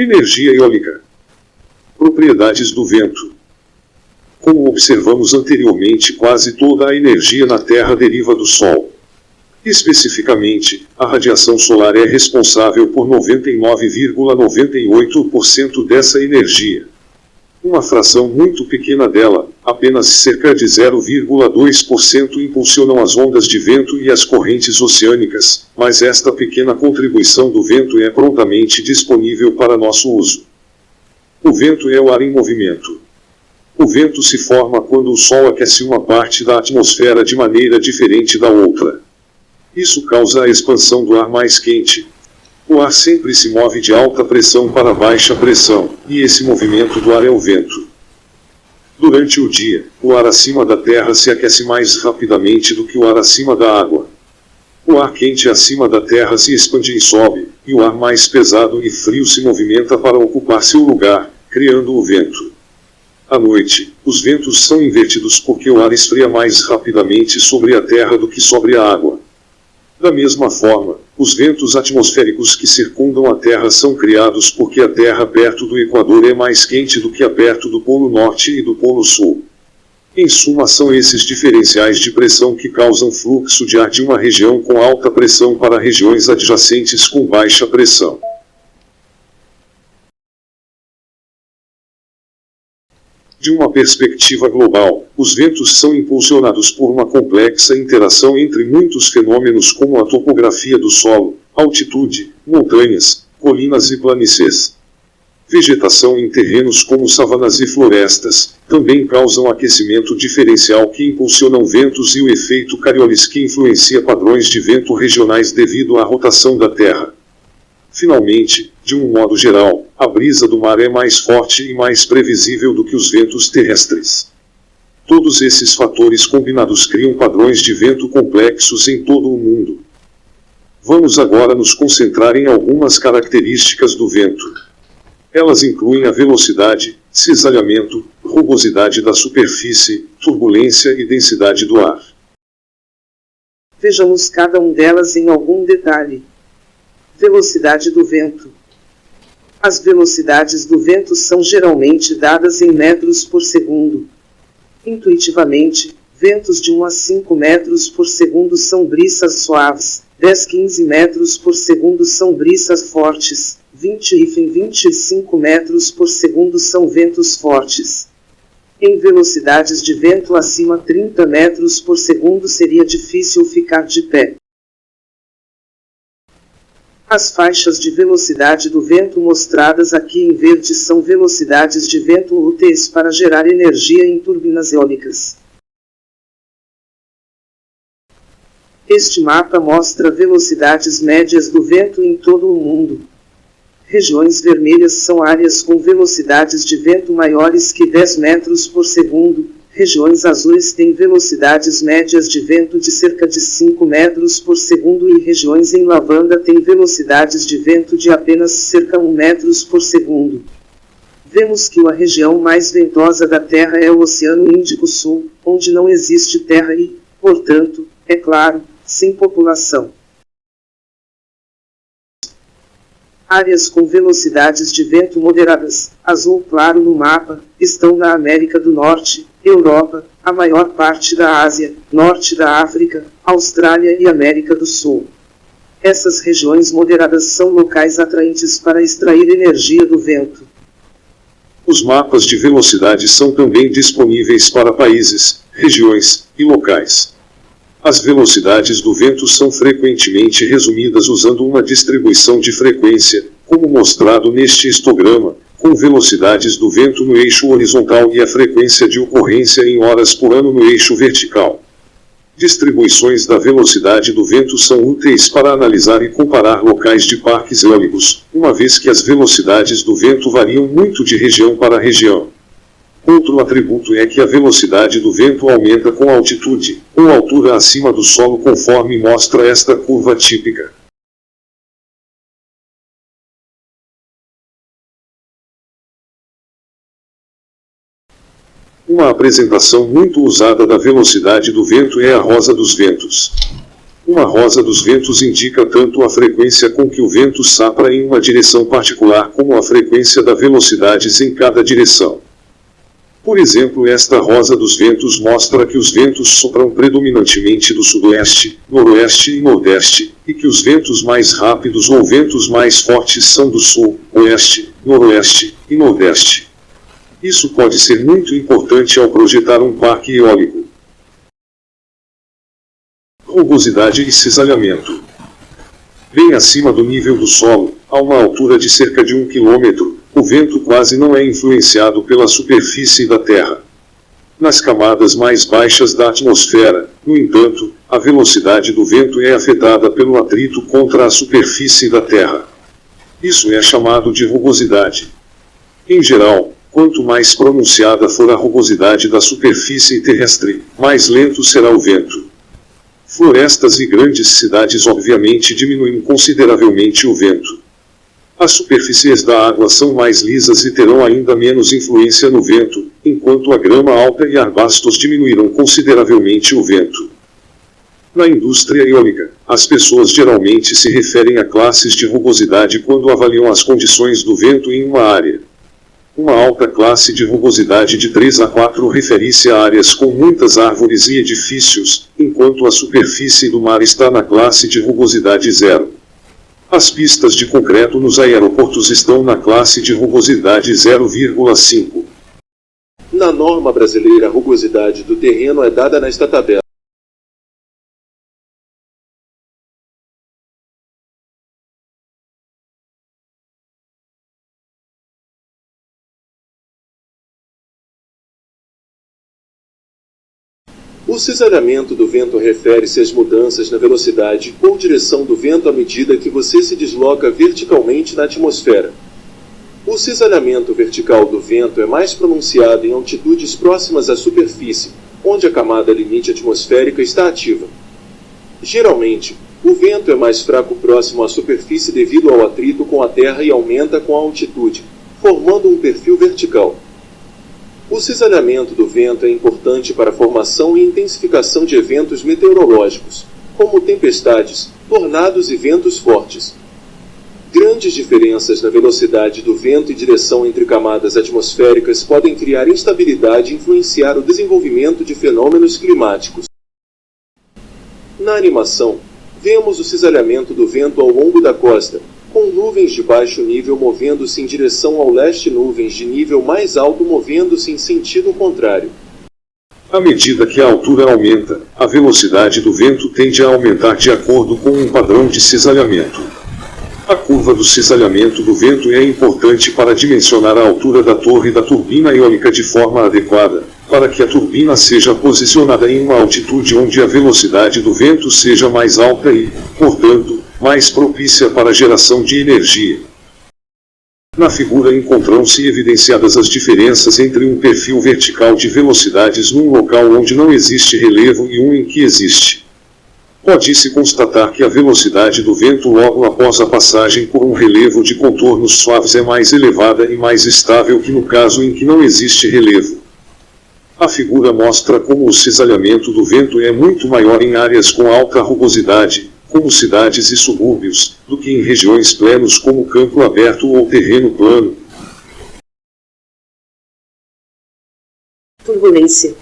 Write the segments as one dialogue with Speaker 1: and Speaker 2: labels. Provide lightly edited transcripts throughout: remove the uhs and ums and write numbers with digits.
Speaker 1: Energia eólica. Propriedades do vento. Como observamos anteriormente, quase toda a energia na Terra deriva do Sol. Especificamente, a radiação solar é responsável por 99,98% dessa energia. Uma fração muito pequena dela, apenas cerca de 0,2%, impulsionam as ondas de vento e as correntes oceânicas, mas esta pequena contribuição do vento é prontamente disponível para nosso uso. O vento é o ar em movimento. O vento se forma quando o Sol aquece uma parte da atmosfera de maneira diferente da outra. Isso causa a expansão do ar mais quente. O ar sempre se move de alta pressão para baixa pressão, e esse movimento do ar é o vento. Durante o dia, o ar acima da Terra se aquece mais rapidamente do que o ar acima da água. O ar quente acima da Terra se expande e sobe, e o ar mais pesado e frio se movimenta para ocupar seu lugar, criando o vento. À noite, os ventos são invertidos porque o ar esfria mais rapidamente sobre a Terra do que sobre a água. Da mesma forma, os ventos atmosféricos que circundam a Terra são criados porque a Terra perto do Equador é mais quente do que a perto do Polo Norte e do Polo Sul. Em suma, são esses diferenciais de pressão que causam fluxo de ar de uma região com alta pressão para regiões adjacentes com baixa pressão. De uma perspectiva global, os ventos são impulsionados por uma complexa interação entre muitos fenômenos como a topografia do solo, altitude, montanhas, colinas e planícies. Vegetação em terrenos como savanas e florestas também causam aquecimento diferencial que impulsionam ventos e o efeito Coriolis que influencia padrões de vento regionais devido à rotação da Terra. Finalmente, de um modo geral, a brisa do mar é mais forte e mais previsível do que os ventos terrestres. Todos esses fatores combinados criam padrões de vento complexos em todo o mundo. Vamos agora nos concentrar em algumas características do vento. Elas incluem a velocidade, cisalhamento, rugosidade da superfície, turbulência e densidade do ar.
Speaker 2: Vejamos cada uma delas em algum detalhe. Velocidade do vento. As velocidades do vento são geralmente dadas em metros por segundo. Intuitivamente, ventos de 1 a 5 metros por segundo são brisas suaves, 10 a 15 metros por segundo são brisas fortes, 20 e 25 metros por segundo são ventos fortes. Em velocidades de vento acima 30 metros por segundo seria difícil ficar de pé. As faixas de velocidade do vento mostradas aqui em verde são velocidades de vento úteis para gerar energia em turbinas eólicas. Este mapa mostra velocidades médias do vento em todo o mundo. Regiões vermelhas são áreas com velocidades de vento maiores que 10 metros por segundo. Regiões azuis têm velocidades médias de vento de cerca de 5 metros por segundo e regiões em lavanda têm velocidades de vento de apenas cerca de 1 metros por segundo. Vemos que a região mais ventosa da Terra é o Oceano Índico Sul, onde não existe terra e, portanto, é claro, sem população. Áreas com velocidades de vento moderadas, azul claro no mapa, estão na América do Norte, Europa, a maior parte da Ásia, norte da África, Austrália e América do Sul. Essas regiões moderadas são locais atraentes para extrair energia do vento.
Speaker 1: Os mapas de velocidade são também disponíveis para países, regiões e locais. As velocidades do vento são frequentemente resumidas usando uma distribuição de frequência, como mostrado neste histograma, com velocidades do vento no eixo horizontal e a frequência de ocorrência em horas por ano no eixo vertical. Distribuições da velocidade do vento são úteis para analisar e comparar locais de parques eólicos, uma vez que as velocidades do vento variam muito de região para região. Outro atributo é que a velocidade do vento aumenta com a altitude, ou altura acima do solo, conforme mostra esta curva típica. Uma apresentação muito usada da velocidade do vento é a rosa dos ventos. Uma rosa dos ventos indica tanto a frequência com que o vento sopra em uma direção particular como a frequência das velocidades em cada direção. Por exemplo, esta rosa dos ventos mostra que os ventos sopram predominantemente do sudoeste, noroeste e nordeste, e que os ventos mais rápidos ou ventos mais fortes são do sul, oeste, noroeste e nordeste. Isso pode ser muito importante ao projetar um parque eólico. Rugosidade e cisalhamento. Bem acima do nível do solo, a uma altura de cerca de 1 km, o vento quase não é influenciado pela superfície da Terra. Nas camadas mais baixas da atmosfera, no entanto, a velocidade do vento é afetada pelo atrito contra a superfície da Terra. Isso é chamado de rugosidade. Em geral, quanto mais pronunciada for a rugosidade da superfície terrestre, mais lento será o vento. Florestas e grandes cidades obviamente diminuem consideravelmente o vento. As superfícies da água são mais lisas e terão ainda menos influência no vento, enquanto a grama alta e arbustos diminuirão consideravelmente o vento. Na indústria eólica, as pessoas geralmente se referem a classes de rugosidade quando avaliam as condições do vento em uma área. Uma alta classe de rugosidade de 3 a 4 refere-se a áreas com muitas árvores e edifícios, enquanto a superfície do mar está na classe de rugosidade 0. As pistas de concreto nos aeroportos estão na classe de rugosidade 0,5.
Speaker 3: Na norma brasileira, a rugosidade do terreno é dada nesta tabela. O cisalhamento do vento refere-se às mudanças na velocidade ou direção do vento à medida que você se desloca verticalmente na atmosfera. O cisalhamento vertical do vento é mais pronunciado em altitudes próximas à superfície, onde a camada limite atmosférica está ativa. Geralmente, o vento é mais fraco próximo à superfície devido ao atrito com a terra e aumenta com a altitude, formando um perfil vertical. O cisalhamento do vento é importante para a formação e intensificação de eventos meteorológicos, como tempestades, tornados e ventos fortes. Grandes diferenças na velocidade do vento e direção entre camadas atmosféricas podem criar instabilidade e influenciar o desenvolvimento de fenômenos climáticos. Na animação, vemos o cisalhamento do vento ao longo da costa, com nuvens de baixo nível movendo-se em direção ao leste e nuvens de nível mais alto movendo-se em sentido contrário.
Speaker 1: À medida que a altura aumenta, a velocidade do vento tende a aumentar de acordo com um padrão de cisalhamento. A curva do cisalhamento do vento é importante para dimensionar a altura da torre da turbina eólica de forma adequada, para que a turbina seja posicionada em uma altitude onde a velocidade do vento seja mais alta e, portanto, mais propícia para a geração de energia. Na figura encontram-se evidenciadas as diferenças entre um perfil vertical de velocidades num local onde não existe relevo e um em que existe. Pode-se constatar que a velocidade do vento logo após a passagem por um relevo de contornos suaves é mais elevada e mais estável que no caso em que não existe relevo. A figura mostra como o cisalhamento do vento é muito maior em áreas com alta rugosidade, como cidades e subúrbios, do que em regiões planos como campo aberto ou terreno plano.
Speaker 2: Turbulência.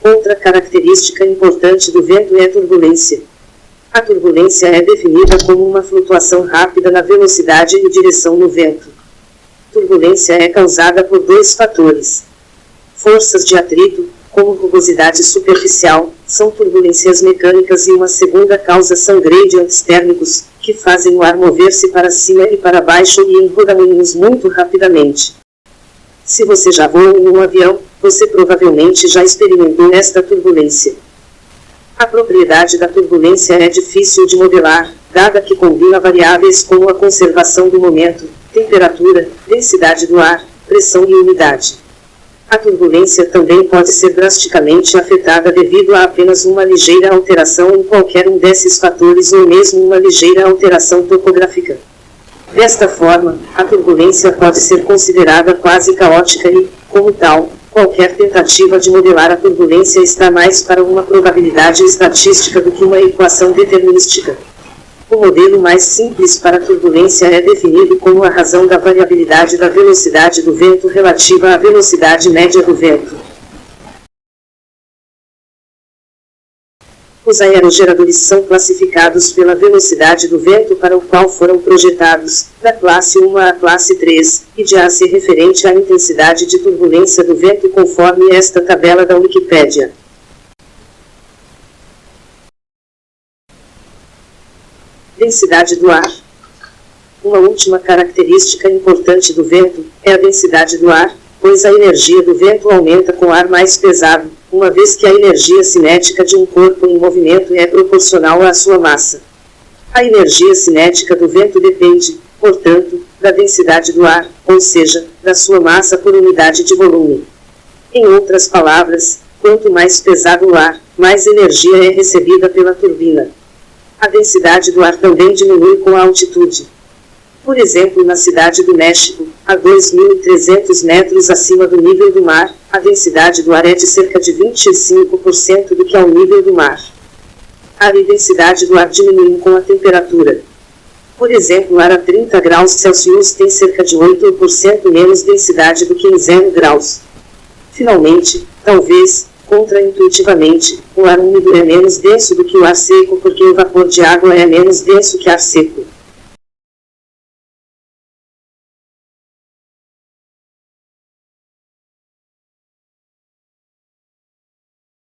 Speaker 2: Outra característica importante do vento é a turbulência. A turbulência é definida como uma flutuação rápida na velocidade e direção do vento. Turbulência é causada por dois fatores. Forças de atrito, como rugosidade superficial, são turbulências mecânicas e uma segunda causa são gradientes térmicos, que fazem o ar mover-se para cima e para baixo e em rodamuinhos muito rapidamente. Se você já voou em um avião, você provavelmente já experimentou esta turbulência. A propriedade da turbulência é difícil de modelar, dada que combina variáveis como a conservação do momento, temperatura, densidade do ar, pressão e umidade. A turbulência também pode ser drasticamente afetada devido a apenas uma ligeira alteração em qualquer um desses fatores ou mesmo uma ligeira alteração topográfica. Desta forma, a turbulência pode ser considerada quase caótica e, como tal, Qualquer tentativa de modelar a turbulência está mais para uma probabilidade estatística do que uma equação determinística. O modelo mais simples para a turbulência é definido como a razão da variabilidade da velocidade do vento relativa à velocidade média do vento. Os aerogeradores são classificados pela velocidade do vento para o qual foram projetados, da classe 1 à classe 3, e de AC referente à intensidade de turbulência do vento conforme esta tabela da Wikipédia. Densidade do ar. Uma última característica importante do vento é a densidade do ar, pois a energia do vento aumenta com ar mais pesado, uma vez que a energia cinética de um corpo em movimento é proporcional à sua massa. A energia cinética do vento depende, portanto, da densidade do ar, ou seja, da sua massa por unidade de volume. Em outras palavras, quanto mais pesado o ar, mais energia é recebida pela turbina. A densidade do ar também diminui com a altitude. Por exemplo, na cidade do México, a 2.300 metros acima do nível do mar, a densidade do ar é de cerca de 25% do que ao nível do mar. Ar e densidade do ar diminuem com a temperatura. Por exemplo, ar a 30 graus Celsius tem cerca de 8% menos densidade do que em 0 graus. Finalmente, talvez, contraintuitivamente, o ar úmido é menos denso do que o ar seco porque o vapor de água é menos denso que ar seco.